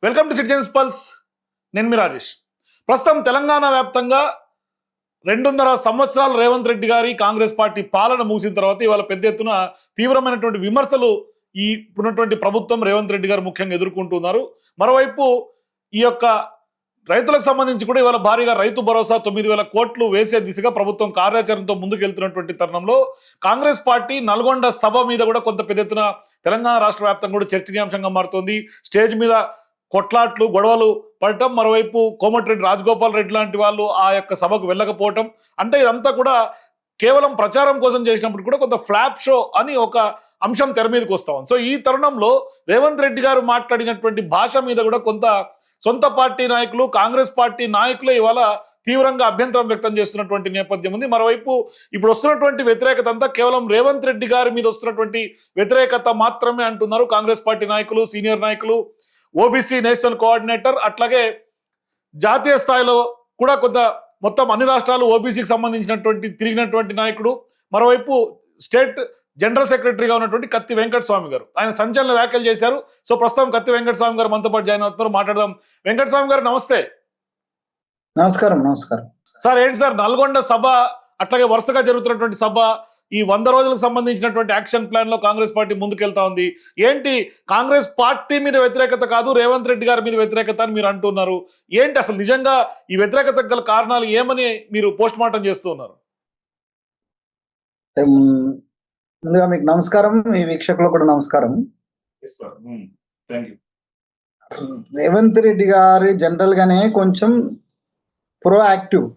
Welcome to citizens pulse. నేను మీ రాజేష్. ప్రస్తుతం తెలంగాణ వ్యాప్తంగా 2.5 సంవత్సరాలు రేవంత్ రెడ్డి గారి కాంగ్రెస్ పార్టీ పాలన ముగిసిన తర్వాత ఇవాళ పెద్ద ఎత్తున తీవ్రమైనటువంటి విమర్శలు ఈ ఉన్నటువంటి ప్రభుత్వం రేవంత్ రెడ్డి గారు ముఖ్యంగా ఎదుర్కొంటున్నారు. మరోవైపు ఈ యొక్క రైతులకు సంబంధించి కూడా ఇవాళ భారీగా రైతు భరోసా 9,000 కోట్లు వేసే దిశగా ప్రభుత్వం కార్యాచరణతో ముందుకెళ్తున్నటువంటి తరుణంలో కాంగ్రెస్ పార్టీ నల్గొండ సభ మీద కూడా కొంత పెద్ద ఎత్తున తెలంగాణ రాష్ట్ర వ్యాప్తంగా కూడా చర్చనీయాంశంగా మారుతోంది. స్టేజ్ మీద కొట్లాట్లు గొడవలు పడటం, మరోవైపు కోమటిరెడ్డి రాజగోపాల్ రెడ్డి లాంటి వాళ్ళు ఆ యొక్క సభకు వెళ్ళకపోవటం, అంటే ఇదంతా కూడా కేవలం ప్రచారం కోసం చేసినప్పుడు కూడా కొంత ఫ్లాప్ షో అని ఒక అంశం తెర మీదకి వస్తా ఉంది. సో ఈ తరుణంలో రేవంత్ రెడ్డి గారు మాట్లాడినటువంటి భాష మీద కూడా కొంత సొంత పార్టీ నాయకులు, కాంగ్రెస్ పార్టీ నాయకులే ఇవాళ తీవ్రంగా అభ్యంతరం వ్యక్తం చేస్తున్నటువంటి నేపథ్యం ఉంది. మరోవైపు ఇప్పుడు వస్తున్నటువంటి వ్యతిరేకత అంతా కేవలం రేవంత్ రెడ్డి గారి మీద వస్తున్నటువంటి వ్యతిరేకత మాత్రమే అంటున్నారు కాంగ్రెస్ పార్టీ నాయకులు, సీనియర్ నాయకులు, ఓబీసీ నేషనల్ కోఆర్డినేటర్, అట్లాగే జాతీయ స్థాయిలో కూడా కొంత మొత్తం అన్ని రాష్ట్రాలు ఓబీసీకి సంబంధించినటువంటి తిరిగినటువంటి నాయకుడు, మరోవైపు స్టేట్ జనరల్ సెక్రటరీగా ఉన్నటువంటి కత్తి వెంకటస్వామి గారు ఆయన సంచలన వ్యాఖ్యలు చేశారు. సో ప్రస్తుతం కత్తి వెంకటస్వామి గారు మనతో పాటు జాయిన్ అవుతున్నారు, మాట్లాడదాం. వెంకటస్వామి గారు నమస్తే. నమస్కారం. నమస్కారం సార్. ఏంటి సార్ నల్గొండ సభ, అట్లాగే వరుసగా జరుగుతున్నటువంటి సభ, ఈ 100 రోజులకు సంబంధించినటువంటి యాక్షన్ ప్లాన్ లో కాంగ్రెస్ పార్టీ ముందుకెళ్తా ఉంది. ఏంటి కాంగ్రెస్ పార్టీ మీద వ్యతిరేకత కాదు, రేవంత్ రెడ్డి గారి మీద వ్యతిరేకత అని మీరు అంటున్నారు. ఏంటి అసలు నిజంగా ఈ వ్యతిరేకత గల కారణాలు ఏమని మీరు పోస్ట్ మార్టం చేస్తున్నారు? ముందుగా మీకు నమస్కారం, మీ వీక్షకులకు కూడా నమస్కారం. రేవంత్ రెడ్డి గారి జనరల్ గానే కొంచెం ప్రోయాక్టివ్,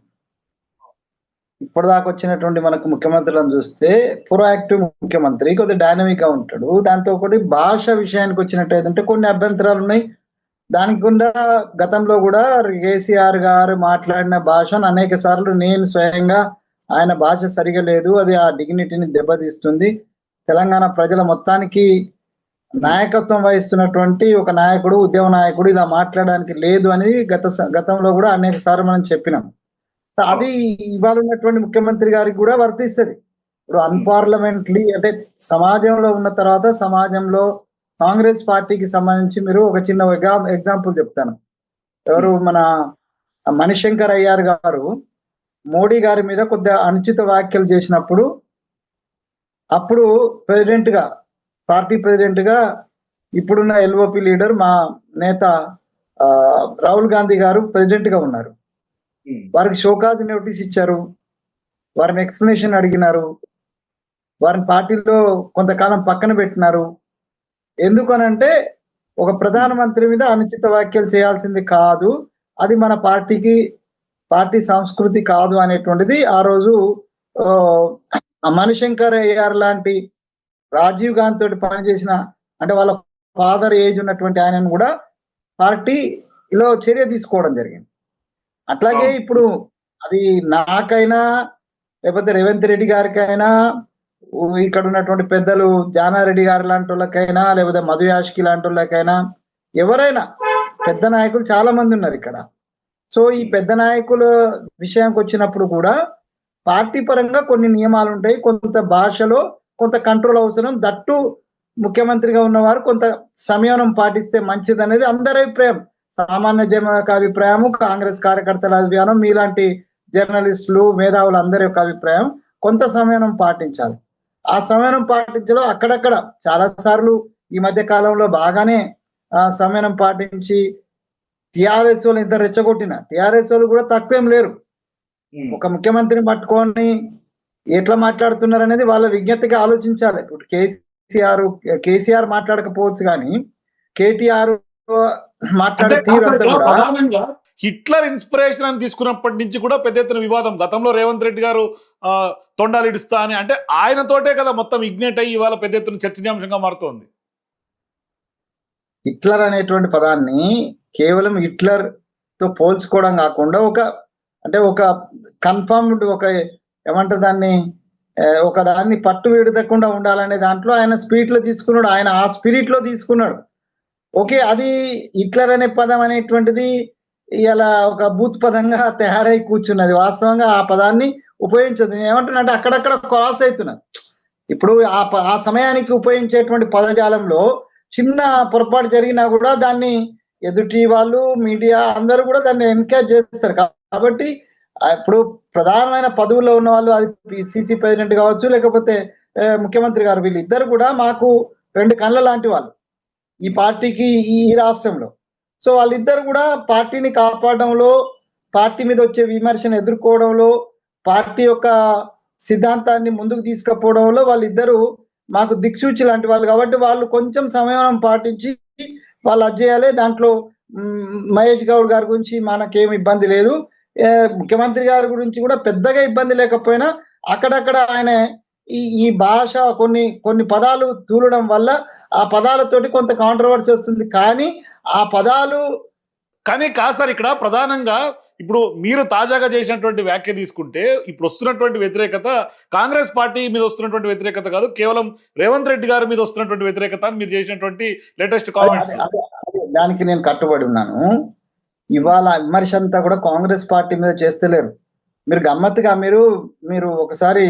ఇప్పటిదాకా వచ్చినటువంటి మనకు ముఖ్యమంత్రులను చూస్తే ప్రోయాక్టివ్ ముఖ్యమంత్రి, కొద్దిగా డైనమిక్ గా ఉంటాడు. దాంతో ఒకటి భాష విషయానికి వచ్చినట్టయితే కొన్ని అభ్యంతరాలు ఉన్నాయి. దానికి కూడా గతంలో కూడా కేసీఆర్ గారు మాట్లాడిన భాషను అనేక సార్లు నేను స్వయంగా ఆయన భాష సరిగా లేదు, అది ఆ డిగ్నిటీని దెబ్బతీస్తుంది, తెలంగాణ ప్రజల మొత్తానికి నాయకత్వం వహిస్తున్నటువంటి ఒక నాయకుడు, ఉద్యమ నాయకుడు ఇలా మాట్లాడడానికి లేదు అని గతంలో కూడా అనేక సార్లు మనం చెప్పినాం. అది ఇవాళ ఉన్నటువంటి ముఖ్యమంత్రి గారికి కూడా వర్తిస్తుంది. ఇప్పుడు అన్పార్లమెంటరీ అంటే సమాజంలో ఉన్న తర్వాత సమాజంలో కాంగ్రెస్ పార్టీకి సంబంధించి మీరు ఒక చిన్న ఎగ్జాంపుల్ చెప్తాను. ఎవరు మన మణిశంకర్ అయ్యార్ గారు మోడీ గారి మీద కొద్దిగా అనుచిత వ్యాఖ్యలు చేసినప్పుడు అప్పుడు ప్రెసిడెంట్ గా, పార్టీ ప్రెసిడెంట్ గా ఇప్పుడున్న ఎల్ఓపి లీడర్ మా నేత రాహుల్ గాంధీ గారు ప్రెసిడెంట్ గా ఉన్నారు. వారికి షోకాజ్ నోటీస్ ఇచ్చారు, వారిని ఎక్స్ప్లెనేషన్ అడిగినారు, వారిని పార్టీలో కొంతకాలం పక్కన పెట్టినారు. ఎందుకనంటే ఒక ప్రధానమంత్రి మీద అనుచిత వ్యాఖ్యలు చేయాల్సింది కాదు, అది మన పార్టీ సంస్కృతి కాదు అనేటువంటిది ఆ రోజు మణిశంకర్ అయ్యార్ లాంటి రాజీవ్ గాంధీ తోటి పనిచేసిన, అంటే వాళ్ళ ఫాదర్ ఏజ్ ఉన్నటువంటి ఆయనను కూడా పార్టీలో చర్య తీసుకోవడం జరిగింది. అట్లాగే ఇప్పుడు అది నాకైనా లేకపోతే రేవంత్ రెడ్డి గారికైనా, ఇక్కడ ఉన్నటువంటి పెద్దలు జానారెడ్డి గారి లాంటి వాళ్ళకైనా, లేకపోతే మధు యాష్కి లాంటి వాళ్ళకైనా, ఎవరైనా పెద్ద నాయకులు చాలా మంది ఉన్నారు ఇక్కడ. సో ఈ పెద్ద నాయకుల విషయానికి వచ్చినప్పుడు కూడా పార్టీ పరంగా కొన్ని నియమాలు ఉంటాయి, కొంత భాషలో కొంత కంట్రోల్ అవసరం. దట్టు ముఖ్యమంత్రిగా ఉన్నవారు కొంత సంయమనం పాటిస్తే మంచిది అనేది అందరి అభిప్రాయం, సామాన్య జన యొక్క అభిప్రాయము, కాంగ్రెస్ కార్యకర్తల అభిప్రాయం, మీలాంటి జర్నలిస్టులు, మేధావులు అందరి యొక్క అభిప్రాయం. కొంత సమయం పాటించాలి. ఆ సమయం పాటించలో అక్కడక్కడ చాలా సార్లు ఈ మధ్య కాలంలో బాగానే సమయం పాటించి టిఆర్ఎస్ వాళ్ళు ఇంత రెచ్చగొట్టిన, టిఆర్ఎస్ వాళ్ళు కూడా తక్కువేం లేరు. ఒక ముఖ్యమంత్రిని పట్టుకొని ఎట్లా మాట్లాడుతున్నారు అనేది వాళ్ళ విజ్ఞతగా ఆలోచించాలి. ఇప్పుడు కేసీఆర్ మాట్లాడకపోవచ్చు కానీ కేటీఆర్ మాట్లాడే తీరంతా కూడా హిట్లర్ ఇన్స్పిరేషన్ అని తీసుకున్నప్పటి నుంచి కూడా పెద్ద ఎత్తున వివాదం. గతంలో రేవంత్ రెడ్డి గారు తొండాలిడుస్తా అని అంటే ఆయనతోటే కదా మొత్తం ఇగ్నేట్ అయ్యి ఇవాళ పెద్ద ఎత్తున చర్చనీయాంశంగా మారుతోంది. హిట్లర్ అనేటువంటి పదాన్ని కేవలం హిట్లర్ తో పోల్చుకోవడం కాకుండా ఒక కన్ఫర్మ్డ్, ఒక ఏమంటారు దాన్ని, ఒక దాన్ని పట్టు విడదకుండా ఉండాలనే దాంట్లో ఆయన స్పిరిట్ లో తీసుకున్నాడు, ఆయన ఆ స్పిరిట్ లో తీసుకున్నాడు. ఓకే, అది హిట్లర్ అనే పదం అనేటువంటిది ఇలా ఒక బూత్ పదంగా తయారై కూర్చున్నది. వాస్తవంగా ఆ పదాన్ని ఉపయోగించదు. నేను ఏమంటున్నా అక్కడక్కడ క్రాస్ అవుతున్నా. ఇప్పుడు ఆ సమయానికి ఉపయోగించేటువంటి పదజాలంలో చిన్న పొరపాటు జరిగినా కూడా దాన్ని ఎదుటి వాళ్ళు మీడియా అందరూ కూడా దాన్ని ఎన్కరేజ్ చేస్తారు. కాబట్టి ఇప్పుడు ప్రధానమైన పదవుల్లో ఉన్న వాళ్ళు అది పిసిసి ప్రెసిడెంట్ కావచ్చు, లేకపోతే ముఖ్యమంత్రి గారు, వీళ్ళిద్దరు కూడా మాకు 2 కళ్ళ లాంటి వాళ్ళు ఈ పార్టీకి, ఈ రాష్ట్రంలో. సో వాళ్ళిద్దరు కూడా పార్టీని కాపాడడంలో, పార్టీ మీద వచ్చే విమర్శను ఎదుర్కోవడంలో, పార్టీ యొక్క సిద్ధాంతాన్ని ముందుకు తీసుకుపోవడంలో వాళ్ళిద్దరూ మాకు దిక్సూచి లాంటి వాళ్ళు. కాబట్టి వాళ్ళు కొంచెం సమయం పాటించి వాళ్ళు అది చేయాలి. దాంట్లో మహేష్ గౌడ్ గారి గురించి మనకేం ఇబ్బంది లేదు. ముఖ్యమంత్రి గారి గురించి కూడా పెద్దగా ఇబ్బంది లేకపోయినా అక్కడక్కడ ఆయన ఈ భాష కొన్ని పదాలు తూలడం వల్ల ఆ పదాలతోటి కొంత కాంట్రవర్సీ వస్తుంది. కానీ ఆ పదాలు కాదు సార్, ఇక్కడ ప్రధానంగా ఇప్పుడు మీరు తాజాగా చేసినటువంటి వ్యాఖ్య తీసుకుంటే ఇప్పుడు వస్తున్నటువంటి వ్యతిరేకత కాంగ్రెస్ పార్టీ మీద వస్తున్నటువంటి వ్యతిరేకత కాదు, కేవలం రేవంత్ రెడ్డి గారి మీద వస్తున్నటువంటి వ్యతిరేకత అని మీరు చేసినటువంటి లేటెస్ట్ కామెంట్స్. దానికి నేను కట్టుబడి ఉన్నాను. ఇవాళ విమర్శ అంతా కూడా కాంగ్రెస్ పార్టీ మీద చేస్తలేరు. మీరు గమ్మత్తుగా మీరు ఒకసారి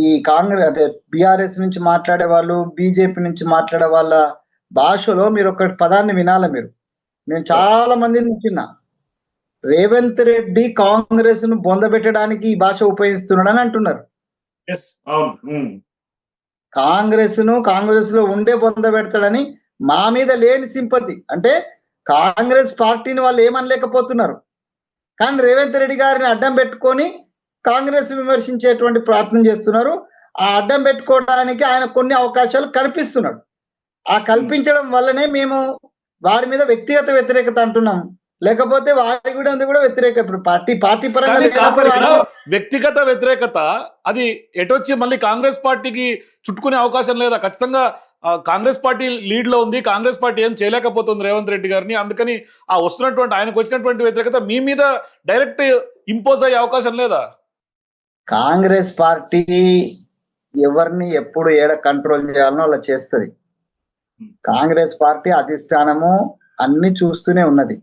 ఈ కాంగ్రెస్ అంటే బిఆర్ఎస్ నుంచి మాట్లాడే వాళ్ళు, బీజేపీ నుంచి మాట్లాడే వాళ్ళ భాషలో మీరు ఒక పదాన్ని వినాలి. నేను చాలా మందిని విన్నా, రేవంత్ రెడ్డి కాంగ్రెస్ ను బొందబెట్టడానికి ఈ భాష ఉపయోగిస్తున్నాడని అంటున్నారు. కాంగ్రెస్ లో ఉండే బొందబెడతాడని, మా మీద లేని సింపతి. అంటే కాంగ్రెస్ పార్టీని వాళ్ళు ఏమనలేకపోతున్నారు, కానీ రేవంత్ రెడ్డి గారిని అడ్డం పెట్టుకొని కాంగ్రెస్ విమర్శించేటువంటి ప్రయత్నం చేస్తున్నారు. ఆ అడ్డం పెట్టుకోవడానికి ఆయన కొన్ని అవకాశాలు కల్పిస్తున్నాడు. ఆ కల్పించడం వల్లనే మేము వారి మీద వ్యక్తిగత వ్యతిరేకత అంటున్నాం. లేకపోతే వారి కూడా వ్యతిరేకత పార్టీ పరంగా వ్యక్తిగత వ్యతిరేకత అది ఎటొచ్చి మళ్ళీ కాంగ్రెస్ పార్టీకి చుట్టుకునే అవకాశం లేదా? ఖచ్చితంగా కాంగ్రెస్ పార్టీ లీడ్ లో ఉంది, కాంగ్రెస్ పార్టీ ఏం చేయలేకపోతుంది రేవంత్ రెడ్డి గారిని. అందుకని ఆ వస్తున్నటువంటి ఆయనకు వచ్చినటువంటి వ్యతిరేకత మీ మీద డైరెక్ట్ ఇంపోజ్ అయ్యే అవకాశం లేదా? కాంగ్రెస్ పార్టీ ఎవరిని ఎప్పుడు ఏడ కంట్రోల్ చేయాలనో అలా చేస్తుంది. కాంగ్రెస్ పార్టీ అధిష్టానము అన్ని చూస్తూనే ఉన్నది.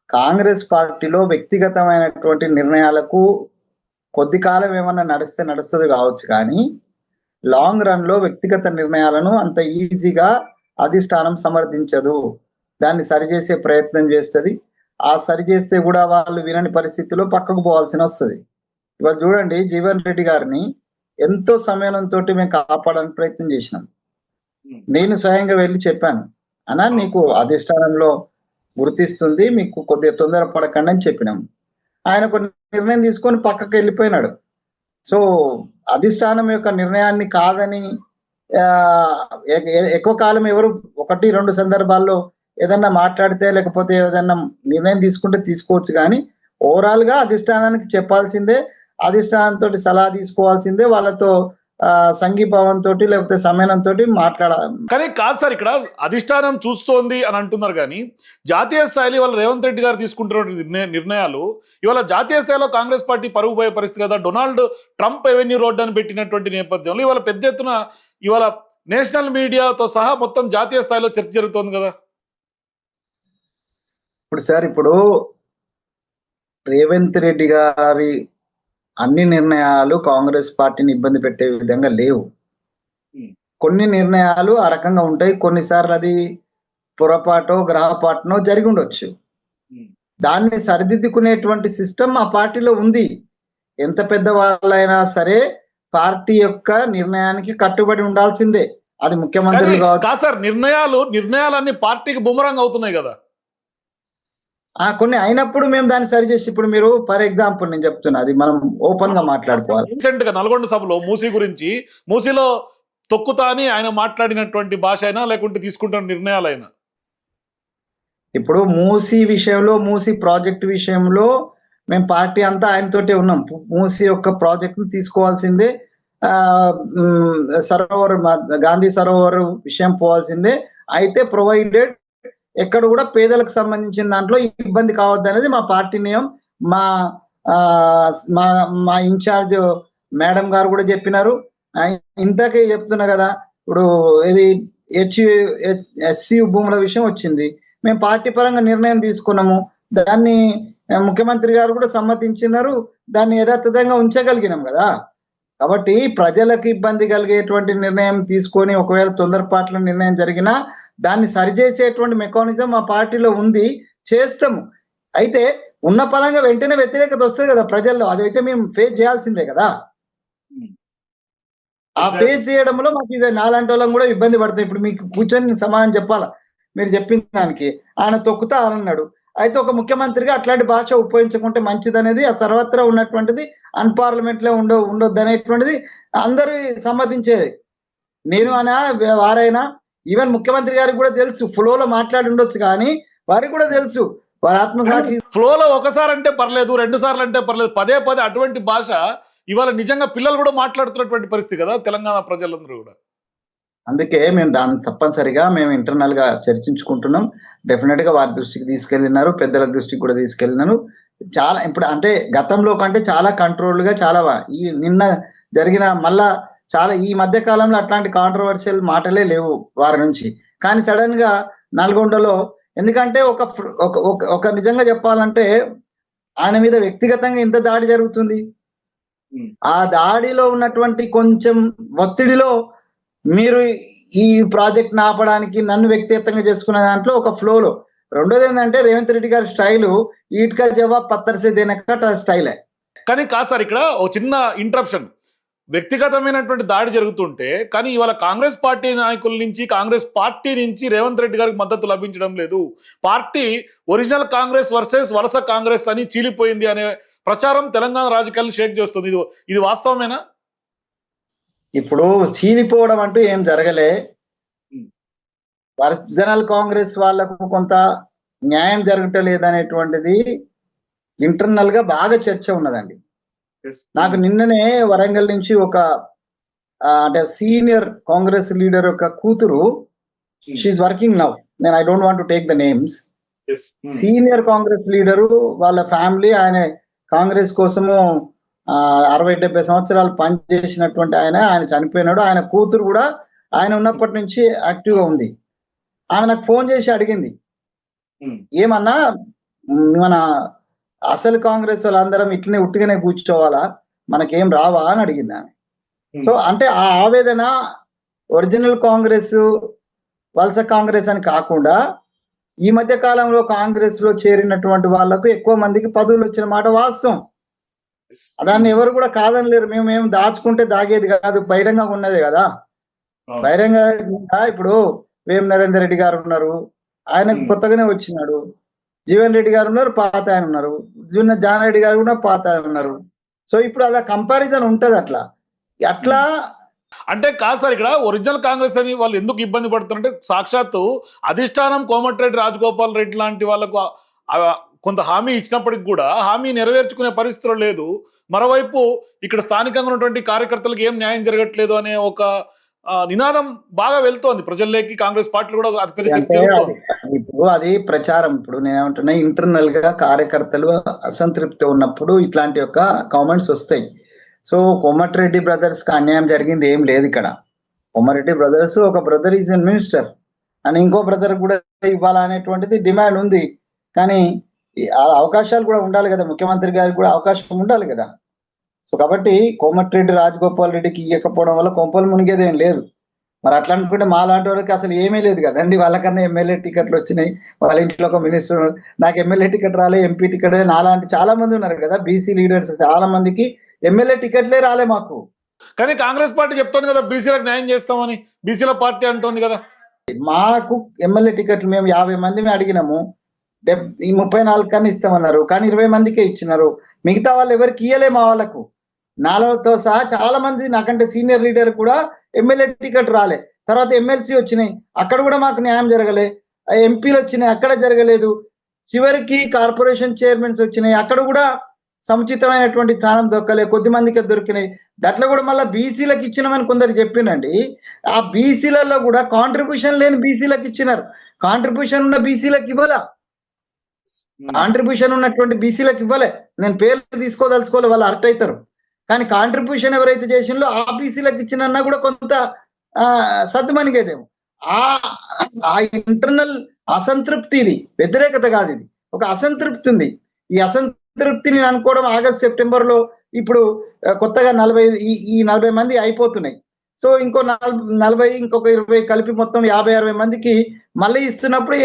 కాంగ్రెస్ పార్టీలో వ్యక్తిగతమైనటువంటి నిర్ణయాలకు కొద్ది కాలం ఏమన్నా నడుస్తుంది కావచ్చు, కానీ లాంగ్ రన్ లో వ్యక్తిగత నిర్ణయాలను అంత ఈజీగా అధిష్టానం సమర్థించదు. దాన్ని సరిచేసే ప్రయత్నం చేస్తుంది. ఆ సరిచేస్తే కూడా వాళ్ళు వినని పరిస్థితిలో పక్కకు పోవాల్సి వస్తుంది. ఇవాళ చూడండి, జీవన్ రెడ్డి గారిని ఎంతో సమయంతో మేము కాపాడడానికి ప్రయత్నం చేసినాం. నేను స్వయంగా వెళ్ళి చెప్పాను, అన్నా నీకు అధిష్టానంలో గుర్తిస్తుంది, మీకు కొద్దిగా తొందర పడకండి అని చెప్పినాం. ఆయన కొన్ని నిర్ణయం తీసుకొని పక్కకు వెళ్ళిపోయినాడు. సో అధిష్టానం యొక్క నిర్ణయాన్ని కాదని ఎక్కువ కాలం ఎవరు 1-2 సందర్భాల్లో ఏదన్నా మాట్లాడితే లేకపోతే ఏదన్నా నిర్ణయం తీసుకుంటే తీసుకోవచ్చు, కానీ ఓవరాల్ గా అధిష్టానానికి చెప్పాల్సిందే, అధిష్టానంతో సలహా తీసుకోవాల్సిందే, వాళ్ళతో సంఘీభావంతో లేకపోతే సమయంతో మాట్లాడాలి. కానీ కాదు సార్, ఇక్కడ అధిష్టానం చూస్తోంది అని అంటున్నారు, కానీ జాతీయ స్థాయిలో ఇవాళ రేవంత్ రెడ్డి గారు తీసుకుంటున్న నిర్ణయాలు ఇవాళ జాతీయ స్థాయిలో కాంగ్రెస్ పార్టీ పరుగు పోయే పరిస్థితి కదా. డొనాల్డ్ ట్రంప్ ఎవెన్యూ రోడ్ అని పెట్టినటువంటి నేపథ్యంలో ఇవాళ పెద్ద ఎత్తున ఇవాళ నేషనల్ మీడియాతో సహా మొత్తం జాతీయ స్థాయిలో చర్చ జరుగుతోంది కదా. ఇప్పుడు రేవంత్ రెడ్డి గారి అన్ని నిర్ణయాలు కాంగ్రెస్ పార్టీని ఇబ్బంది పెట్టే విధంగా లేవు. కొన్ని నిర్ణయాలు ఆ రకంగా ఉంటాయి, కొన్నిసార్లు అది పొరపాటో గ్రహపాటనో జరిగి ఉండొచ్చు. దాన్ని సరిదిద్దుకునేటువంటి సిస్టమ్ ఆ పార్టీలో ఉంది. ఎంత పెద్ద వాళ్ళైనా సరే పార్టీ యొక్క నిర్ణయానికి కట్టుబడి ఉండాల్సిందే. అది ముఖ్యమంత్రులు కాదు సార్, నిర్ణయాలన్నీ పార్టీకి బుమరంగ్ అవుతున్నాయి కదా. కొన్ని అయినప్పుడు మేము దాన్ని సరి చేసి, ఇప్పుడు మీరు ఫర్ ఎగ్జాంపుల్ నేను చెప్తున్నా, అది మనం ఓపెన్ గా మాట్లాడుకోవాలి. రీసెంట్ గా నల్గొండ సభలో మూసీ గురించి, మూసీలో తొక్కుతా అని ఆయన మాట్లాడినటువంటి భాష అయినా లేకుంటే తీసుకుంటున్న నిర్ణయాలైనా, ఇప్పుడు మూసీ విషయంలో, మూసీ ప్రాజెక్ట్ విషయంలో మేము పార్టీ అంతా ఆయనతోటే ఉన్నాం. మూసీ యొక్క ప్రాజెక్ట్ ను తీసుకోవాల్సిందే, సరోవర్ గాంధీ సరోవర్ విషయం పోవాల్సిందే. అయితే ప్రొవైడెడ్ ఎక్కడ కూడా పేదలకు సంబంధించిన దాంట్లో ఇబ్బంది కావద్దు అనేది మా పార్టీ నియమం. మా ఇన్ఛార్జ్ మేడం గారు కూడా చెప్పినారు. ఇంతకే చెప్తున్నా కదా, ఇప్పుడు ఇది ఎస్సీ భూముల విషయం వచ్చింది, మేము పార్టీ పరంగా నిర్ణయం తీసుకున్నాము, దాన్ని ముఖ్యమంత్రి గారు కూడా సమ్మతించినారు, దాన్ని యథాతథంగా ఉంచగలిగినాం కదా. కాబట్టి ప్రజలకు ఇబ్బంది కలిగేటువంటి నిర్ణయం తీసుకొని ఒకవేళ తొందరపాట్ల నిర్ణయం జరిగినా దాన్ని సరిచేసేటువంటి మెకానిజం మా పార్టీలో ఉంది, చేస్తాము. అయితే ఉన్న పరంగా వెంటనే వ్యతిరేకత వస్తుంది కదా ప్రజల్లో, అదైతే మేము ఫేస్ చేయాల్సిందే కదా. ఆ ఫేస్ చేయడంలో మాకు ఇది నాలాంటి వాళ్ళం కూడా ఇబ్బంది పడతాయి. ఇప్పుడు మీకు కూర్చొని సమాధానం చెప్పాలా మీరు చెప్పిన దానికి, ఆయన తొక్కుతా అన్నాడు. అయితే ఒక ముఖ్యమంత్రిగా అట్లాంటి భాష ఉపయోగించుకుంటే మంచిది అనేది ఆ సర్వత్రా ఉన్నటువంటిది, అన్పార్లమెంట్ లో ఉండొద్దు అనేటువంటిది అందరూ సమ్మతించేది. నేను అనా వారైనా ఈవెన్ ముఖ్యమంత్రి గారికి కూడా తెలుసు, ఫ్లోలో మాట్లాడి ఉండొచ్చు కానీ వారికి కూడా తెలుసు వారి ఆత్మసాక్షి. ఫ్లోలో ఒకసారి అంటే పర్లేదు, 2 సార్లు అంటే పర్లేదు, పదే పదే అటువంటి భాష ఇవాళ నిజంగా పిల్లలు కూడా మాట్లాడుతున్నటువంటి పరిస్థితి కదా తెలంగాణ ప్రజలందరూ కూడా. అందుకే మేము దాన్ని తప్పనిసరిగా మేము ఇంటర్నల్ గా చర్చించుకుంటున్నాం. డెఫినెట్ గా వారి దృష్టికి తీసుకెళ్ళినారు, పెద్దల దృష్టికి కూడా తీసుకెళ్ళినారు. చాలా ఇప్పుడు అంటే గతంలో కంటే చాలా కంట్రోల్డ్ గా చాలా ఈ నిన్న జరిగిన మళ్ళా చాలా ఈ మధ్య కాలంలో అట్లాంటి కాంట్రవర్షియల్ మాటలే లేవు వారి నుంచి. కానీ సడన్ గా నల్గొండలో, ఎందుకంటే ఒక నిజంగా చెప్పాలంటే ఆయన మీద వ్యక్తిగతంగా ఎంత దాడి జరుగుతుంది, ఆ దాడిలో ఉన్నటువంటి కొంచెం ఒత్తిడిలో మీరు ఈ ప్రాజెక్ట్ ఆపడానికి నన్ను వ్యక్తిగతంగా చేసుకున్న దాంట్లో ఒక ఫ్లోలో. రెండోది ఏంటంటే రేవంత్ రెడ్డి గారి స్టైలు ఈట్కా జవాబ్ పత్తర్సే దేనక స్టైలే. కానీ కాదు సార్, ఇక్కడ ఒక చిన్న ఇంటరప్షన్. వ్యక్తిగతమైనటువంటి దాడి జరుగుతుంటే కానీ ఇవాళ కాంగ్రెస్ పార్టీ నాయకుల నుంచి, కాంగ్రెస్ పార్టీ నుంచి రేవంత్ రెడ్డి గారికి మద్దతు లభించడం లేదు. పార్టీ ఒరిజినల్ కాంగ్రెస్ వర్సెస్ వలస కాంగ్రెస్ అని చీలిపోయింది అనే ప్రచారం తెలంగాణ రాజకీయాలు షేక్ చేస్తుంది. ఇది వాస్తవమేనా? ఇప్పుడు చీలిపోవడం అంటూ ఏం జరగలే. ఒరిజినల్ కాంగ్రెస్ వాళ్లకు కొంత న్యాయం జరగటలేదనేటువంటిది ఇంటర్నల్ గా బాగా చర్చ ఉన్నదండి. నాకు నిన్ననే వరంగల్ నుంచి ఒక అంటే సీనియర్ కాంగ్రెస్ లీడర్ యొక్క కూతురు, షీఈ్ వర్కింగ్ నౌ, నేను I don't want to take the names, senior Congress leader, వాళ్ళ ఫ్యామిలీ, ఆయన కాంగ్రెస్ కోసము 60-70 సంవత్సరాలు పనిచేసినటువంటి ఆయన చనిపోయినాడు. ఆయన కూతురు కూడా ఆయన ఉన్నప్పటి నుంచి యాక్టివ్ గా ఉంది. ఆమె నాకు ఫోన్ చేసి అడిగింది, ఏమన్నా మన అసలు కాంగ్రెస్ వాళ్ళందరం ఇట్లనే ఉట్టిగానే కూర్చోవాలా, మనకేం రావా అని అడిగింది ఆమె. సో అంటే ఆ ఆవేదన ఒరిజినల్ కాంగ్రెస్ వలస కాంగ్రెస్ అని కాకుండా ఈ మధ్య కాలంలో కాంగ్రెస్ లో చేరినటువంటి వాళ్లకు ఎక్కువ మందికి పదవులు వచ్చిన మాట వాస్తవం. దాన్ని ఎవరు కూడా కాదనలేరు. మేము దాచుకుంటే దాగేది కాదు, బహిరంగ ఉన్నదే కదా. బహిరంగ ఇప్పుడు వేం నరేందర్ రెడ్డి గారు ఉన్నారు, ఆయన కొత్తగానే వచ్చినాడు. జీవన్ రెడ్డి గారు ఉన్నారు, పాత ఆయన ఉన్నారు. జాన్ రెడ్డి గారు కూడా పాత ఆయన ఉన్నారు. సో ఇప్పుడు అలా కంపారిజన్ ఉంటది. అట్లా అంటే కాదు సార్, ఇక్కడ ఒరిజినల్ కాంగ్రెస్ అని వాళ్ళు ఎందుకు ఇబ్బంది పడుతున్నారంటే సాక్షాత్తు అధిష్టానం కోమటిరెడ్డి రాజగోపాల్ రెడ్డి లాంటి వాళ్ళకు కొంత హామీ ఇచ్చినప్పటికి కూడా హామీ నెరవేర్చుకునే పరిస్థితులు లేదు. మరోవైపు ఇక్కడ స్థానికంగా ఉన్నటువంటి కార్యకర్తలకు ఏం న్యాయం జరగట్లేదు అనే ఒక నినాదం బాగా వెళ్తోంది ప్రజల్లోకి. కాంగ్రెస్ పార్టీలు కూడా ఇప్పుడు అది ప్రచారం. ఇప్పుడు నేనేమంటున్నా, ఇంటర్నల్ గా కార్యకర్తలు అసంతృప్తి ఉన్నప్పుడు ఇట్లాంటి యొక్క కామెంట్స్ వస్తాయి. సో కోమటిరెడ్డి బ్రదర్స్ కి అన్యాయం జరిగింది ఏం లేదు ఇక్కడ. కోమటిరెడ్డి బ్రదర్స్, ఒక బ్రదర్ ఈజ్ ఎన్ మినిస్టర్ అని ఇంకో బ్రదర్ కూడా ఇవ్వాలనేటువంటిది డిమాండ్ ఉంది. కానీ అవకాశాలు కూడా ఉండాలి కదా, ముఖ్యమంత్రి గారికి కూడా అవకాశం ఉండాలి కదా. సో కాబట్టి కోమటిరెడ్డి రాజగోపాల్ రెడ్డికి ఇవ్వకపోవడం వల్ల కొంపలు మునిగేది ఏం లేదు. మరి అట్లా అనుకుంటే మా లాంటి వాళ్ళకి అసలు ఏమీ లేదు కదండి. వాళ్ళకన్నా ఎమ్మెల్యే టికెట్లు వచ్చినాయి, వాళ్ళ ఇంట్లో ఒక మినిస్టర్, నాకు ఎమ్మెల్యే టికెట్ రాలే, ఎంపీ టికెట్, నాలాంటి చాలా మంది ఉన్నారు కదా, బీసీ లీడర్స్ చాలా మందికి ఎమ్మెల్యే టికెట్లే రాలే మాకు. కానీ కాంగ్రెస్ పార్టీ చెప్తోంది కదా బీసీలకు న్యాయం చేస్తామని, బీసీల పార్టీ అంటోంది కదా. మాకు ఎమ్మెల్యే టికెట్లు మేము 50 మంది అడిగినాము, 34 కన్నా ఇస్తామన్నారు, కానీ 20 మందికే ఇచ్చినారు. మిగతా వాళ్ళు ఎవరికి ఇయ్యలే. మా వాళ్ళకు నాలుగుతో సహా చాలా మంది నాకంటే సీనియర్ లీడర్ కూడా ఎమ్మెల్యే టికెట్ రాలే. తర్వాత ఎమ్మెల్సీ వచ్చినాయి, అక్కడ కూడా మాకు న్యాయం జరగలే. ఎంపీలు వచ్చినాయి, అక్కడ జరగలేదు. చివరికి కార్పొరేషన్ చైర్మన్స్ వచ్చినాయి, అక్కడ కూడా సముచితమైనటువంటి స్థానం దొక్కలే, కొద్ది మందికి దొరికినాయి. దాంట్లో కూడా మళ్ళీ బీసీలకు ఇచ్చినామని కొందరు చెప్పినండి. ఆ బీసీలలో కూడా కాంట్రిబ్యూషన్ లేని బీసీలకు ఇచ్చినారు, కాంట్రిబ్యూషన్ ఉన్న బీసీలకు ఇవ్వాలా. కాంట్రిబ్యూషన్ ఉన్నటువంటి బీసీలకు ఇవ్వలే. నేను పేర్లు తీసుకోదలుచుకోలే, వాళ్ళు అరెక్ట్ అవుతారు. కానీ కాంట్రిబ్యూషన్ ఎవరైతే చేసిందో ఆ బీసీలకు ఇచ్చినన్నా కూడా కొంత సద్దుమణిగేదేమో. ఆ ఇంటర్నల్ అసంతృప్తి, ఇది వ్యతిరేకత కాదు, ఇది ఒక అసంతృప్తి ఉంది. ఈ అసంతృప్తి నేను అనుకోవడం ఆగస్ట్ సెప్టెంబర్ లో ఇప్పుడు కొత్తగా 40 ఈ 40 మంది అయిపోతున్నాయి. సో ఇంకో 40 ఇంకొక 20 కలిపి మొత్తం 50-60 మందికి మళ్ళీ ఇస్తున్నప్పుడు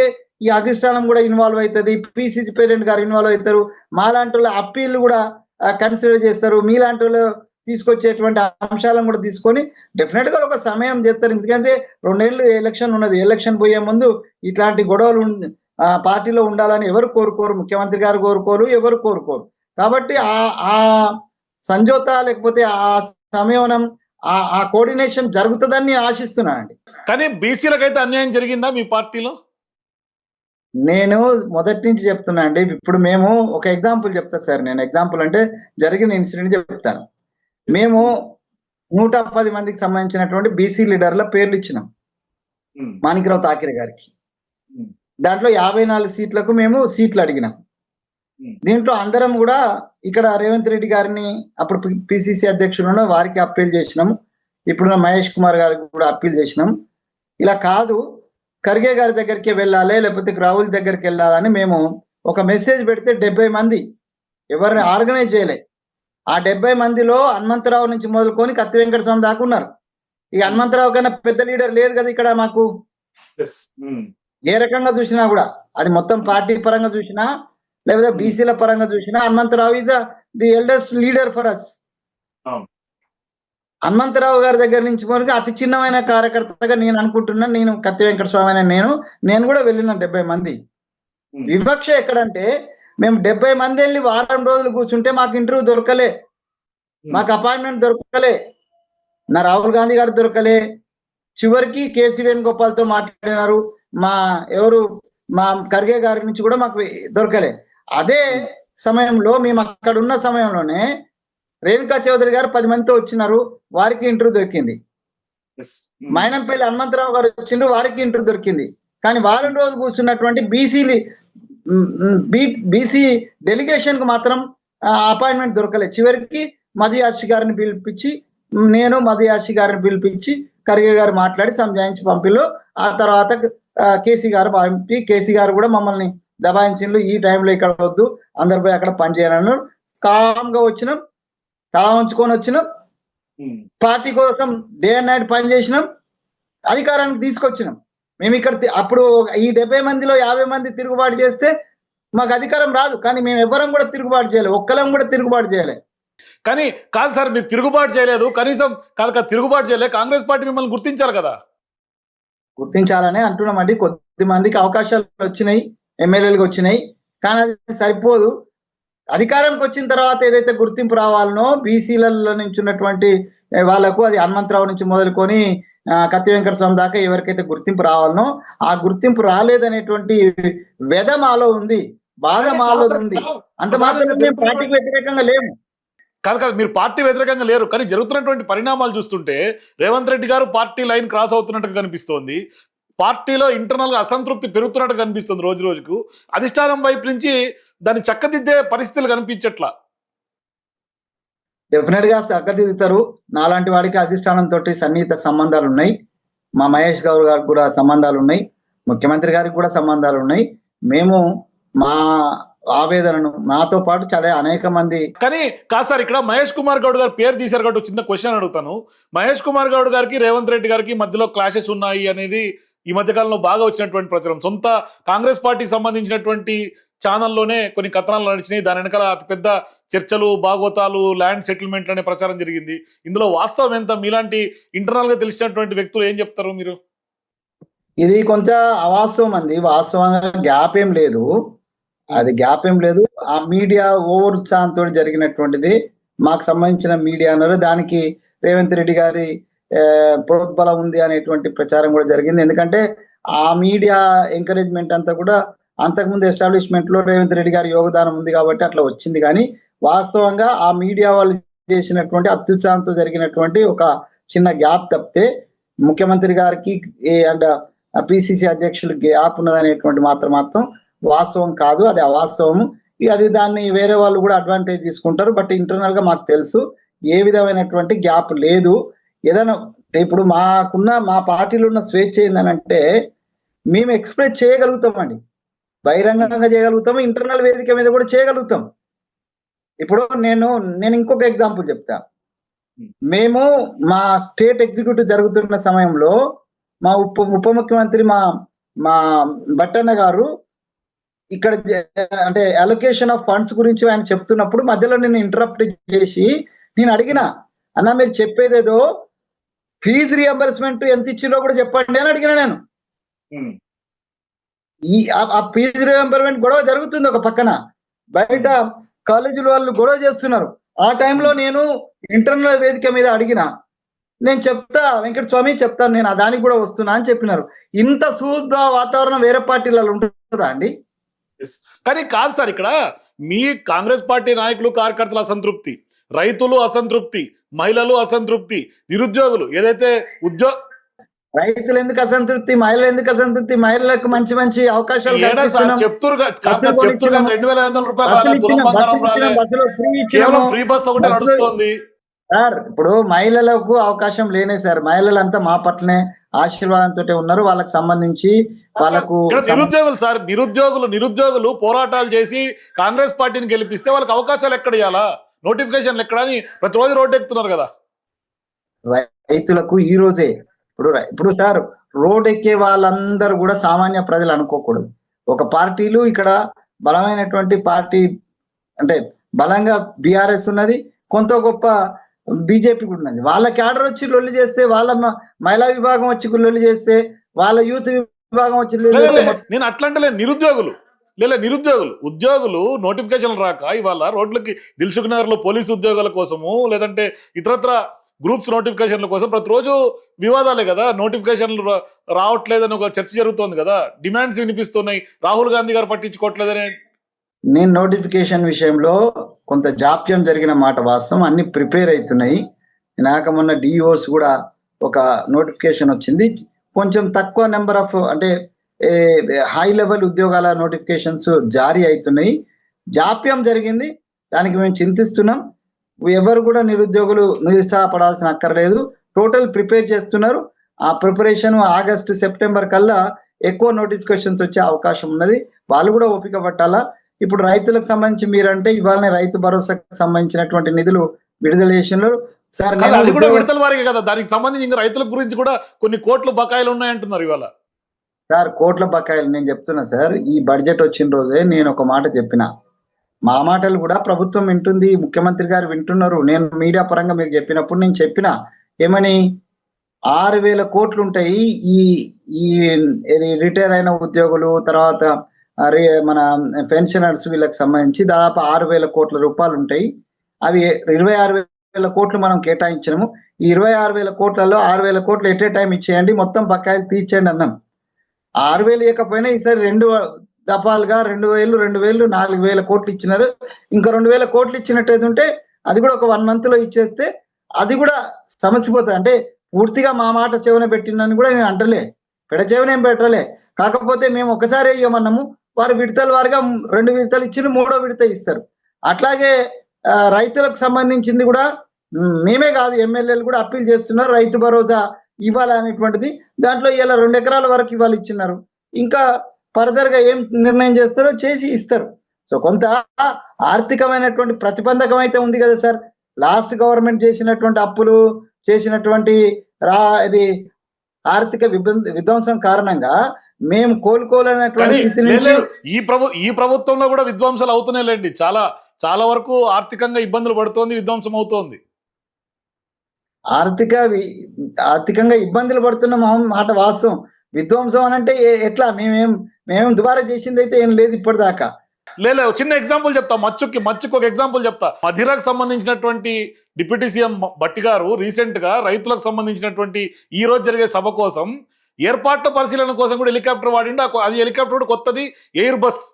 ఈ అధిష్టానం కూడా ఇన్వాల్వ్ అవుతుంది. పిసిసి ప్రెసిడెంట్ గారు ఇన్వాల్వ్ అవుతారు. మాలాంటి వాళ్ళ అప్పీల్ కూడా కన్సిడర్ చేస్తారు. మీలాంటి వాళ్ళు తీసుకొచ్చేటువంటి అంశాలను కూడా తీసుకొని డెఫినెట్ గా ఒక సమయం చేస్తారు. ఎందుకంటే 2 ఏళ్ళు ఎలక్షన్ ఉన్నది. ఎలక్షన్ పోయే ముందు ఇట్లాంటి గొడవలు పార్టీలో ఉండాలని ఎవరు కోరుకోరు. ముఖ్యమంత్రి గారు కోరుకోరు, ఎవరు కోరుకోరు. కాబట్టి ఆ సంజోత లేకపోతే ఆ సమయం ఆ కోఆర్డినేషన్ జరుగుతుందని నేను ఆశిస్తున్నానండి. కానీ బీసీలకైతే అన్యాయం జరిగిందా మీ పార్టీలో? నేను మొదటి నుంచి చెప్తున్నా అండి. ఇప్పుడు మేము ఒక ఎగ్జాంపుల్ చెప్తా సార్. నేను ఎగ్జాంపుల్ అంటే జరిగిన ఇన్సిడెంట్ చెప్తాను. మేము 110 మందికి సంబంధించినటువంటి బీసీ లీడర్ల పేర్లు ఇచ్చినాం మాణిక్రావు తాకిరే గారికి. దాంట్లో 54 సీట్లకు మేము సీట్లు అడిగినాం. దీంట్లో అందరం కూడా ఇక్కడ రేవంత్ రెడ్డి గారిని అప్పుడు పిసిసి అధ్యక్షులను వారికి అప్పీల్ చేసినాము. ఇప్పుడున్న మహేష్ కుమార్ గారికి కూడా అప్పీల్ చేసినాం. ఇలా కాదు, ఖర్గే గారి దగ్గరికి వెళ్ళాలి, లేకపోతే రాహుల్ దగ్గరికి వెళ్ళాలని మేము ఒక మెసేజ్ పెడితే 70 మంది ఎవరిని ఆర్గనైజ్ చేయలే. ఆ 70 మందిలో హనుమంతరావు నుంచి మొదలుకొని కత్తి వెంకట స్వామి దాకా ఉన్నారు. ఈ హనుమంతరావు కన్నా పెద్ద లీడర్ లేరు కదా ఇక్కడ మాకు. ఏ రకంగా చూసినా కూడా, అది మొత్తం పార్టీ పరంగా చూసినా లేకపోతే బీసీల పరంగా చూసినా, Hanumantharao is the eldest leader for us. Hanumantharao గారి దగ్గర నుంచి మనకి అతి చిన్నమైన కార్యకర్తగా నేను అనుకుంటున్నాను. నేను కత్తి వెంకట స్వామి అనే నేను కూడా వెళ్ళిన 70 మంది. వివక్ష ఎక్కడంటే మేము 70 మంది వెళ్ళి వారం రోజులు కూర్చుంటే మాకు ఇంటర్వ్యూ దొరకలే, మాకు అపాయింట్మెంట్ దొరకలే. నా రాహుల్ గాంధీ గారు దొరకలే. చివరికి కేసీ వేణుగోపాల్తో మాట్లాడినారు. మా ఖర్గే గారి నుంచి కూడా మాకు దొరకలే. అదే సమయంలో మేము అక్కడ ఉన్న సమయంలోనే రేణుకా చౌదరి గారు 10 మందితో వచ్చినారు, వారికి ఇంటర్వ్యూ దొరికింది. మైనంపల్లి హనుమంతరావు గారు వచ్చిండ్రు, వారికి ఇంటర్వ్యూ దొరికింది. కానీ వారం రోజులు కూర్చున్నటువంటి బీసీ డెలిగేషన్ కు మాత్రం అపాయింట్మెంట్ దొరకలే. చివరికి మధుయాషి గారిని పిలిపించి, నేను మధుయాషి గారిని పిలిపించి ఖర్గే గారు మాట్లాడి సంజాయించి పంపిలో. ఆ తర్వాత కేసీ గారు పంపి, కేసీ గారు కూడా మమ్మల్ని దబాయించిండ్రు. ఈ టైంలో ఇక్కడ వద్దు, అందరు పోయి అక్కడ పని చేయాలన్నారు. కామ్ గా వచ్చినాం, తల ఉంచుకొని వచ్చినాం, పార్టీ కోసం డే అండ్ నైట్ పని చేసినాం, అధికారానికి తీసుకొచ్చినాం. మేము ఇక్కడ అప్పుడు ఈ 70 మందిలో 50 మంది తిరుగుబాటు చేస్తే మాకు అధికారం రాదు. కానీ మేము ఎవరం కూడా తిరుగుబాటు చేయలేదు, ఒక్కలం కూడా తిరుగుబాటు చేయలేదు. కానీ కాదు సార్, మీరు తిరుగుబాటు చేయలేదు, కనీసం తిరుగుబాటు చేయలేదు. కాంగ్రెస్ పార్టీ మిమ్మల్ని గుర్తించారు కదా. గుర్తించాలనే అంటున్నామండి. కొద్ది మందికి అవకాశాలు వచ్చినాయి, ఎమ్మెల్యేలకు వచ్చినాయి, కానీ అది సరిపోదు. అధికారంకి వచ్చిన తర్వాత ఏదైతే గుర్తింపు రావాలనో బీసీలలో నుంచి ఉన్నటువంటి వాళ్ళకు, అది హనుమంతరావు నుంచి మొదలుకొని కత్తి వెంకట స్వామి దాకా ఎవరికైతే గుర్తింపు రావాలనో ఆ గుర్తింపు రాలేదనేటువంటి వ్యధ మాలో ఉంది, బాధ మాలో ఉంది. అంత మాత్రమే మేము పార్టీకి వ్యతిరేకంగా లేము. కాదు, మీరు పార్టీ వ్యతిరేకంగా లేరు. కానీ జరుగుతున్నటువంటి పరిణామాలు చూస్తుంటే రేవంత్ రెడ్డి గారు పార్టీ లైన్ క్రాస్ అవుతున్నట్టుగా కనిపిస్తోంది. పార్టీలో ఇంటర్నల్ గా అసంతృప్తి పెరుగుతున్నట్టు కనిపిస్తుంది రోజు రోజుకు. అధిష్టానం వైపు నుంచి దాన్ని చక్కదిద్దే పరిస్థితులు కనిపించట్లా. డెఫినెట్ గా చక్కదిద్దుతారు. నాలాంటి వాడికి అధిష్టానం తోటి సన్నిహిత సంబంధాలు ఉన్నాయి. మా మహేష్ గౌడ్ గారికి కూడా సంబంధాలు ఉన్నాయి, ముఖ్యమంత్రి గారికి కూడా సంబంధాలు ఉన్నాయి. మేము మా ఆవేదనను నాతో పాటు చాలా అనేక మంది. కానీ కాదు సార్, ఇక్కడ మహేష్ కుమార్ గౌడ్ గారు పేరు తీశారు కాబట్టి చిన్న క్వశ్చన్ అడుగుతాను. మహేష్ కుమార్ గౌడ్ గారికి రేవంత్ రెడ్డి గారికి మధ్యలో క్లాషెస్ ఉన్నాయి అనేది ఈ మధ్యకాలంలో బాగా వచ్చినటువంటి ప్రచారం. సొంత కాంగ్రెస్ పార్టీకి సంబంధించినటువంటి ఛానల్లోనే కొన్ని కథనాలు నడిచినాయి. దాని వెనకాల అతిపెద్ద చర్చలు, భాగవతాలు, ల్యాండ్ సెటిల్మెంట్ అనే ప్రచారం జరిగింది. ఇందులో వాస్తవం ఎంత? మీలాంటి ఇంటర్నల్ గా తెలిసినటువంటి వ్యక్తులు ఏం చెప్తారు మీరు? ఇది కొంచెం అవాస్తవం అండి. వాస్తవంగా గ్యాప్ ఏం లేదు, అది గ్యాప్ ఏం లేదు. ఆ మీడియా ఓవర్ ఉత్సాహంతో జరిగినటువంటిది. మాకు సంబంధించిన మీడియా అన్నారు, దానికి రేవంత్ రెడ్డి గారి ప్రోద్బలం ఉంది అనేటువంటి ప్రచారం కూడా జరిగింది. ఎందుకంటే ఆ మీడియా ఎంకరేజ్మెంట్ అంతా కూడా అంతకుముందు ఎస్టాబ్లిష్మెంట్ లో రేవంత్ రెడ్డి గారి యోగదానం ఉంది కాబట్టి అట్లా వచ్చింది. కానీ వాస్తవంగా ఆ మీడియా వాళ్ళు చేసినటువంటి అత్యుత్సాహంతో జరిగినటువంటి ఒక చిన్న గ్యాప్ తప్పితే ముఖ్యమంత్రి గారికి అండ్ పిసిసి అధ్యక్షులు గ్యాప్ ఉన్నదనేటువంటి మాత్రం వాస్తవం కాదు, అది అవాస్తవము. అది దాన్ని వేరే వాళ్ళు కూడా అడ్వాంటేజ్ తీసుకుంటారు. బట్ ఇంటర్నల్ గా మాకు తెలుసు ఏ విధమైనటువంటి గ్యాప్ లేదు. ఏదైనా ఇప్పుడు మా పార్టీలో ఉన్న స్వేచ్ఛ ఏందనంటే మేము ఎక్స్ప్రెస్ చేయగలుగుతామండి, బహిరంగంగా చేయగలుగుతాము, ఇంటర్నల్ వేదిక మీద కూడా చేయగలుగుతాం. ఇప్పుడు నేను ఇంకొక ఎగ్జాంపుల్ చెప్తా. మేము మా స్టేట్ ఎగ్జిక్యూటివ్ జరుగుతున్న సమయంలో మా ఉప ముఖ్యమంత్రి మా మా బట్టన్న గారు ఇక్కడ అంటే అలొకేషన్ ఆఫ్ ఫండ్స్ గురించి ఆయన చెప్తున్నప్పుడు మధ్యలో నేను ఇంటరప్ట్ చేసి నేను అడిగిన, అన్న మీరు చెప్పేదేదో ఫీజు రియంబర్స్మెంట్ ఎంత ఇచ్చిరో కూడా చెప్పండి అని అడిగిన నేను. ఆ ఫీజు రియంబర్స్మెంట్ గొడవ జరుగుతుంది ఒక పక్కన, బయట కాలేజీల వాళ్ళు గొడవ చేస్తున్నారు. ఆ టైంలో నేను ఇంటర్నల్ వేదిక మీద అడిగిన, నేను చెప్తా వెంకట స్వామి చెప్తాను, నేను దానికి కూడా వస్తున్నా అని చెప్పినారు. ఇంత సూద్భ వాతావరణం వేరే పార్టీలలో ఉంటుందా అండి? కానీ కాదు సార్, ఇక్కడ మీ కాంగ్రెస్ పార్టీ నాయకులు కార్యకర్తల అసంతృప్తి, రైతులు అసంతృప్తి, మహిళలు అసంతృప్తి, నిరుద్యోగులు ఏదైతే రైతులు ఎందుకు అసంతృప్తి, మహిళలు ఎందుకు అసంతృప్తి? మహిళలకు మంచి మంచి అవకాశాలు చెప్తున్నారు 2,500 రూపాయలు ఫ్రీ బస్ ఒకటే నడుస్తుంది సార్. ఇప్పుడు మహిళలకు అవకాశం లేనే సార్, మహిళలంతా మా పట్లనే ఆశీర్వాదంతో ఉన్నారు. వాళ్ళకి సంబంధించి వాళ్ళకు నిరుద్యోగులు సార్, నిరుద్యోగులు పోరాటాలు చేసి కాంగ్రెస్ పార్టీని గెలిపిస్తే వాళ్ళకి అవకాశాలు ఎక్కడ ఇవ్వాలా, నోటిఫికేషన్లు ఎక్కడ అని ప్రతిరోజు రోడ్డు ఎక్కుతున్నారు కదా. రైతులకు ఈ రోజే ఇప్పుడు సార్ రోడ్ ఎక్కే వాళ్ళందరూ కూడా సామాన్య ప్రజలు అనుకోకూడదు. ఒక పార్టీలు ఇక్కడ బలమైనటువంటి పార్టీ అంటే బలంగా బీఆర్ఎస్ ఉన్నది, కొంత గొప్ప బీజేపీ కూడా ఉన్నది. వాళ్ళ క్యాడర్ వచ్చి లొల్లి చేస్తే, వాళ్ళ మహిళా విభాగం వచ్చి లొల్లి చేస్తే, వాళ్ళ యూత్ విభాగం వచ్చి నేను అట్లంటే నిరుద్యోగులు ఉద్యోగులు నోటిఫికేషన్లు రాక ఇవాళ రోడ్లకి దిల్సుఖ్ నగర్ లో పోలీసు ఉద్యోగాల కోసము లేదంటే ఇతరత్ర గ్రూప్స్ నోటిఫికేషన్ల కోసం ప్రతిరోజు వివాదాలే కదా. నోటిఫికేషన్లు రావట్లేదని ఒక చర్చ జరుగుతోంది కదా, డిమాండ్స్ వినిపిస్తున్నాయి, రాహుల్ గాంధీ గారు పట్టించుకోవట్లేదని. నేను నోటిఫికేషన్ విషయంలో కొంత జాప్యం జరిగిన మాట వాస్తవం, అన్ని ప్రిపేర్ అవుతున్నాయి. నాక మొన్న డిఓస్ కూడా ఒక నోటిఫికేషన్ వచ్చింది, కొంచెం తక్కువ నెంబర్ ఆఫ్ అంటే హై లెవెల్ ఉద్యోగాల నోటిఫికేషన్స్ జారీ అవుతున్నాయి. జాప్యం జరిగింది, దానికి మేము చింతిస్తున్నాం. ఎవరు కూడా నిరుద్యోగులు నిరుత్సాహపడాల్సిన అక్కర్లేదు, టోటల్ ప్రిపేర్ చేస్తున్నారు. ఆ ప్రిపరేషన్ ఆగస్టు సెప్టెంబర్ కల్లా ఎక్కువ నోటిఫికేషన్స్ వచ్చే అవకాశం ఉన్నది, వాళ్ళు కూడా ఓపిక పట్టాలా. ఇప్పుడు రైతులకు సంబంధించి మీరంటే ఇవాళనే రైతు భరోసాకు సంబంధించినటువంటి నిధులు విడుదల చేసినారు సార్. అది కూడా విడతల వారికి కదా, దానికి సంబంధించి ఇంకా రైతుల గురించి కూడా కొన్ని కోట్ల బకాయిలు ఉన్నాయంటున్నారు ఇవాళ. సార్ కోట్ల బకాయిలు నేను చెప్తున్నా సార్, ఈ బడ్జెట్ వచ్చిన రోజే నేను ఒక మాట చెప్పిన, మా మాటలు కూడా ప్రభుత్వం వింటుంది, ముఖ్యమంత్రి గారు వింటున్నారు. నేను మీడియా పరంగా మీకు చెప్పినప్పుడు నేను చెప్పిన ఏమని, 6,000 కోట్లు ఉంటాయి ఈ రిటైర్ అయిన ఉద్యోగులు, తర్వాత మన పెన్షనర్స్ వీళ్ళకి సంబంధించి దాదాపు 6,000 కోట్ల రూపాయలు ఉంటాయి. అవి 26,000 కోట్లు మనం కేటాయించినాము. ఈ 26,000 కోట్లలో 6,000 కోట్లు ఎట్ ఏ టైం ఇచ్చేయండి, మొత్తం బకాయిలు తీర్చేయండి అన్నాం. 6,000 ఇవ్వకపోయినా ఈసారి 2 దఫాలుగా 2,000 4,000 కోట్లు ఇచ్చినారు. ఇంకా 2,000 కోట్లు ఇచ్చినట్టయితే ఉంటే అది కూడా ఒక 1 month లో ఇచ్చేస్తే అది కూడా సమసిపోతుంది. అంటే పూర్తిగా మా మాట చెవున పెట్టిందని కూడా నేను అంటలే, చెవునేం పెట్టలే. కాకపోతే మేము ఒకసారి ఇవ్వమన్నాము, వారు విడతల వారుగా 2 విడతలు ఇచ్చి 3వ విడత ఇస్తారు. అట్లాగే రైతులకు సంబంధించింది కూడా మేమే కాదు, ఎమ్మెల్యేలు కూడా అప్పీల్ చేస్తున్నారు రైతు భరోసా ఇవ్వాలనేటువంటిది. దాంట్లో ఇలా 2 ఎకరాల వరకు ఇవ్వాలి ఇచ్చినారు, ఇంకా ఫర్దర్ గా ఏం నిర్ణయం చేస్తారో చేసి ఇస్తారు. సో కొంత ఆర్థికమైనటువంటి ప్రతిబంధకం అయితే ఉంది కదా సార్. లాస్ట్ గవర్నమెంట్ చేసినటువంటి అప్పులు చేసినటువంటి ఇది ఆర్థిక విధ్వంసం కారణంగా మేము కోలుకోలేనటువంటి స్థితి నుంచి ఈ ప్రభుత్వంలో కూడా విధ్వంసాలు అవుతున్నాయి లేండి. చాలా వరకు ఆర్థికంగా ఇబ్బందులు పడుతోంది, విధ్వంసం అవుతోంది. ఆర్థికంగా ఇబ్బందులు పడుతున్న మాట వాస్తవం. విధ్వంసం అని అంటే ఎట్లా, మేమేం దుబారా చేసింది అయితే ఏం లేదు ఇప్పటిదాకా. లేదు, చిన్న ఎగ్జాంపుల్ చెప్తా, మచ్చుకు ఒక ఎగ్జాంపుల్ చెప్తా. మధిరకు సంబంధించినటువంటి డిప్యూటీ సీఎం భట్టి గారు రీసెంట్ గా రైతులకు సంబంధించినటువంటి ఈ రోజు జరిగే సభ కోసం ఏర్పాట్ల పరిశీలన కోసం కూడా హెలికాప్టర్ వాడిండు. అది హెలికాప్టర్ కూడా కొత్తది, ఎయిర్ బస్.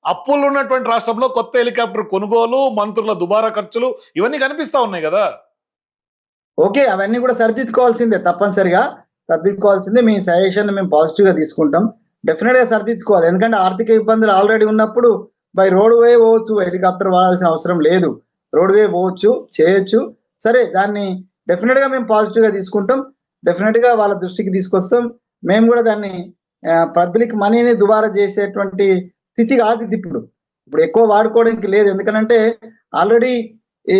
అప్పులు ఉన్నటువంటి రాష్ట్రంలో కొత్త హెలికాప్టర్ కొనుగోలు, మంత్రుల దుబారా ఖర్చులు ఇవన్నీ కనిపిస్తా ఉన్నాయి కదా. ఓకే, అవన్నీ కూడా సరిదిద్దుకోవాల్సిందే, తప్పనిసరిగా సరిదిద్దుకోవాల్సిందే. మీ సజెషన్ మేము పాజిటివ్ గా తీసుకుంటాం, డెఫినెట్ గా సరిదిద్దుకోవాలి. ఎందుకంటే ఆర్థిక ఇబ్బందులు ఆల్రెడీ ఉన్నప్పుడు బై రోడ్ వే పోవచ్చు, హెలికాప్టర్ వాడాల్సిన అవసరం లేదు, రోడ్ వే పోవచ్చు, చేయొచ్చు. సరే, దాన్ని డెఫినెట్ గా మేము పాజిటివ్ గా తీసుకుంటాం, డెఫినెట్ గా వాళ్ళ దృష్టికి తీసుకొస్తాం. మేము కూడా దాన్ని పబ్లిక్ మనీని దుబారా చేసేటువంటి స్థితి కాదు ఇది. ఇప్పుడు ఇప్పుడు ఎక్కువ వాడుకోవడానికి లేదు. ఎందుకంటే ఆల్రెడీ ఈ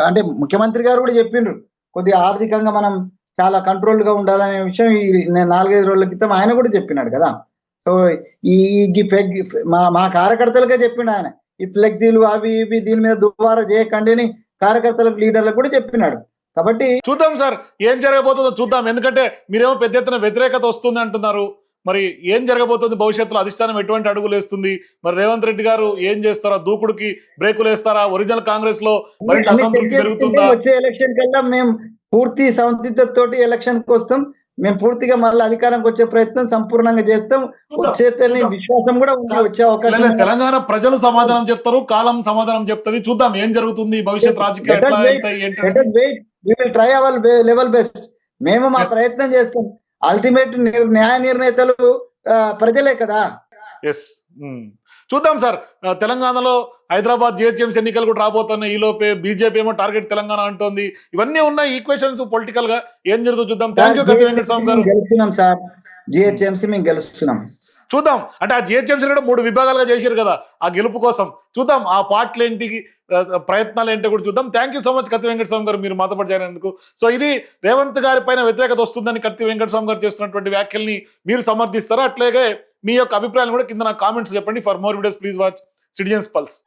అంటే ముఖ్యమంత్రి గారు కూడా చెప్పిండ్రు, కొద్దిగా ఆర్థికంగా మనం చాలా కంట్రోల్డ్ గా ఉండాలనే విషయం ఈ 4-5 రోజుల క్రితం ఆయన కూడా చెప్పినాడు కదా. సో ఈ మా కార్యకర్తలుగా చెప్పిండు ఆయన, ఈ ఫ్లెక్సీలు అవి ఇవి దీని మీద దుబారా చేయకండి అని కార్యకర్తలకు లీడర్లకు కూడా చెప్పినాడు. కాబట్టి చూద్దాం సార్ ఏం జరగబోతుందో చూద్దాం. ఎందుకంటే మీరేమో పెద్ద ఎత్తున వ్యతిరేకత వస్తుంది అంటున్నారు. మరి ఏం జరగబోతుంది భవిష్యత్తులో, అధిష్టానం ఎటువంటి అడుగులు వేస్తుంది, మరి రేవంత్ రెడ్డి గారు ఏం చేస్తారా, దూకుడుకి బ్రేకులు వేస్తారా, ఒరిజినల్ కాంగ్రెస్ లో మరింత అన్ని అసంతృప్తి చెక్ పెరుగుతుందా? చేసుకుంటే వచ్చే ఎలక్షన్ కల్లా మేము పూర్తి సంసిద్ధతతోటి ఎలక్షన్ కోసం మేము పూర్తిగా మళ్ళీ అధికారంకి వచ్చే ప్రయత్నం సంపూర్ణంగా చేస్తాం. వచ్చేతని విశ్వాసం కూడా ఉంది, వచ్చే అవకాశం లేదు, ఉంది. తెలంగాణ ప్రజలు సమాధానం చెప్తారు, కాలం సమాధానం చెప్తుంది. చూద్దాం ఏం జరుగుతుంది, భవిష్యత్ రాజకీయాలు ఎట్లా వెళ్తాయి ఏంటంటే. Try our level best. మేము మా Yes. ప్రయత్నం చేస్తాం. అల్టిమేట్ న్యాయ నిర్ణేతలు ప్రజలే కదా. ఎస్ చూద్దాం సార్. తెలంగాణలో హైదరాబాద్ జిహెచ్ఎంసీ ఎన్నికలు కూడా రాబోతున్నాయి. ఈ లోపే బీజేపీ ఏమో టార్గెట్ తెలంగాణ అంటోంది. ఇవన్నీ ఉన్నాయి ఈక్వేషన్స్ పొలిటికల్ గా. ఏం జరుగుతుందో చూద్దాం. థ్యాంక్ యూ కత్తి వెంకటస్వామి గారు. గెలుస్తున్నాం సార్, జిహెచ్ఎంసీ మేము గెలుస్తున్నాం. చూద్దాం. అంటే ఆ జిహెచ్ఎంసీ కూడా 3 విభాగాలుగా చేశారు కదా ఆ గెలుపు కోసం. చూద్దాం ఆ పార్టీలు ఏంటి, ప్రయత్నాలు ఏంటో కూడా చూద్దాం. థ్యాంక్ యూ సో మచ్ కత్తి వెంకటస్వామి గారు, మీరు మాతో పాటు చేరినందుకు. సో ఇది రేవంత్ గారి పైన వ్యతిరేకత వస్తుందని కత్తి వెంకటస్వామి గారు చేస్తున్నటువంటి వ్యాఖ్యల్ని మీరు సమర్థిస్తారా? అట్లాగే మీ యొక్క అభిప్రాయాలు కూడా కింద నాకు కామెంట్స్ చెప్పండి. For more videos please watch citizens pulse.